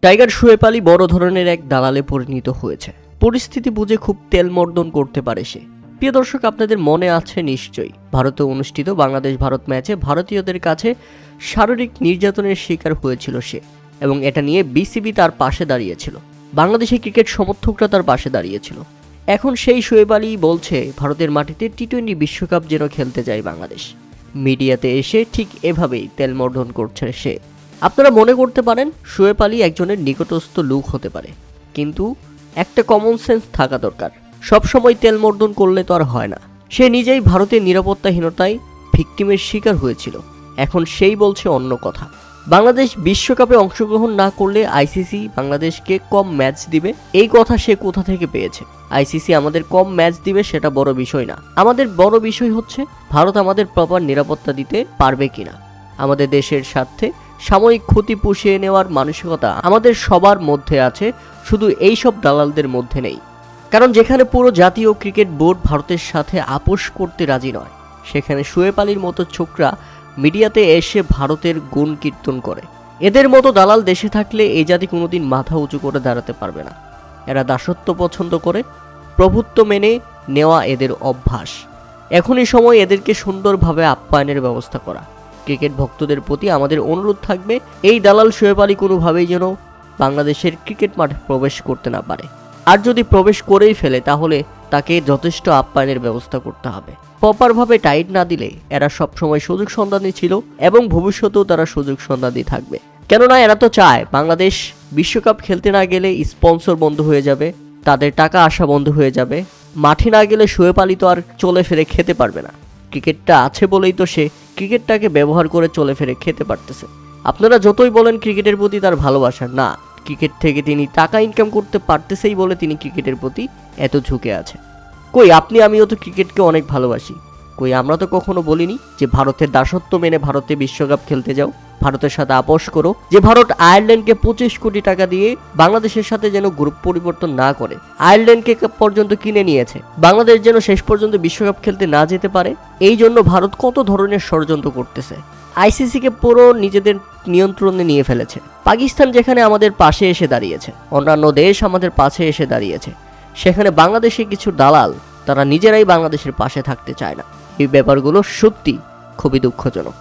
Tiger Shoaib Ali বড় ধরনের এক দালালে পরিণত হয়েছে। পরিস্থিতি বুঝে খুব তেলমর্দন করতে পারে সে। প্রিয় দর্শক, আপনাদের মনে আছে নিশ্চয়ই ভারতে অনুষ্ঠিত বাংলাদেশ ভারত ম্যাচে ভারতীয়দের কাছে শারীরিক নির্যাতনের শিকার হয়েছিল সে, এবং এটা নিয়ে বিসিবি তার পাশে দাঁড়িয়েছিল। বাংলাদেশি ক্রিকেট সমর্থকরা তার পাশে দাঁড়িয়েছিল। এখন সেই শোয়েব আলী বলছে ভারতের মাটিতে টি-20 বিশ্বকাপ যেন খেলতে যায় বাংলাদেশ। মিডিয়াতে এসে ঠিক এভাবেই তেলমর্দন করছে সে। আপনারা মনে করতে পারেন শোয়েব আলী একজনের নিকটস্থ লোক হতে পারে, কিন্তু একটা কমন সেন্স থাকা দরকার। সবসময় তেলমর্দন করলে তো আর হয় না। সে নিজেই ভারতের নিরাপত্তাহীনতায় ভিকটিমের শিকার হয়েছিল, এখন সেই বলছে অন্য কথা। বাংলাদেশ বিশ্বকাপে অংশগ্রহণ না করলে আইসিসি বাংলাদেশকে কম ম্যাচ দিবে, এই কথা সে কোথা থেকে পেয়েছে? আইসিসি আমাদের কম ম্যাচ দিবে সেটা বড় বিষয় না। আমাদের বড় বিষয় হচ্ছে ভারত আমাদের প্রপার নিরাপত্তা দিতে পারবে কিনা। আমাদের দেশের স্বার্থে সাময়িক ক্ষতি পুষিয়ে নেওয়ার মানসিকতা আমাদের সবার মধ্যে আছে, শুধু এই সব দালালদের মধ্যে নেই। কারণ যেখানে পুরো জাতীয় ক্রিকেট বোর্ড ভারতের সাথে আপোষ করতে রাজি নয়, সেখানে শোয়েব আলীর মতো ছোকরা মিডিয়াতে এসে ভারতের গুণ কীর্তন করে। এদের মতো দালাল দেশে থাকলে এই জাতি কোনোদিন মাথা উঁচু করে দাঁড়াতে পারবে না। এরা দাসত্ব পছন্দ করে, প্রভুত্ব মেনে নেওয়া এদের অভ্যাস। এখনই সময় এদেরকে সুন্দরভাবে আপ্যায়নের ব্যবস্থা করা। ক্রিকেট ভক্তদের প্রতি আমাদের অনুরোধ থাকবে, এই দালাল শোয়েব আলী কোনোভাবেই যেন বাংলাদেশের ক্রিকেট মাঠে প্রবেশ করতে না পারে। আর যদি প্রবেশ করেই ফেলে তাহলে তাকে যথেষ্ট আপ্যায়নের ব্যবস্থা করতে হবে। প্রপারভাবে টাইট না দিলে এরা সবসময় সুযোগ সন্ধানী ছিল এবং ভবিষ্যতেও তারা সুযোগ সন্ধানী থাকবে। কেননা এরা তো চায় বাংলাদেশ বিশ্বকাপ খেলতে না গেলে স্পন্সর বন্ধ হয়ে যাবে, তাদের টাকা আসা বন্ধ হয়ে যাবে। মাঠে না গেলে শোয়েব আলী তো আর চলে ফিরে খেতে পারবে না। ক্রিকেটটা আছে বলেই তো সে ক্রিকেটটাকে ব্যবহার করে চলে ফিরে খেতে পারতেছে। আপনারা যতই বলেন ক্রিকেটের প্রতি তার ভালোবাসা, না, ক্রিকেট থেকে তিনি টাকা ইনকাম করতে পারতেছেই বলে তিনি ক্রিকেটের প্রতি এত ঝুঁকে আছে। কই আপনি আমিও তো ক্রিকেটকে অনেক ভালোবাসি। কই আমরা তো কখনো বলিনি যে ভারতের দাসত্ব মেনে ভারতে বিশ্বকাপ খেলতে যাও, ভারতের সাথে আপোষ করো। যে ভারত আয়ারল্যান্ডকে 25 কোটি টাকা দিয়ে বাংলাদেশের সাথে যেন গ্রুপ পরিবর্তন না করে আয়ারল্যান্ডকে পর্যন্ত কিনে নিয়েছে, বাংলাদেশ যেন শেষ পর্যন্ত বিশ্বকাপ খেলতে না যেতে পারে। এই জন্য ভারত কত ধরনের ষড়যন্ত্র করতেছে। আইসিসিকে পুরো নিজেদের নিয়ন্ত্রণে নিয়ে ফেলেছে। পাকিস্তান যেখানে আমাদের পাশে এসে দাঁড়িয়েছে, অন্যান্য দেশ আমাদের পাশে এসে দাঁড়িয়েছে, সেখানে বাংলাদেশে কিছু দালাল তারা নিজেরাই বাংলাদেশের পাশে থাকতে চায় না। এই ব্যাপারগুলো সত্যি খুবই দুঃখজনক।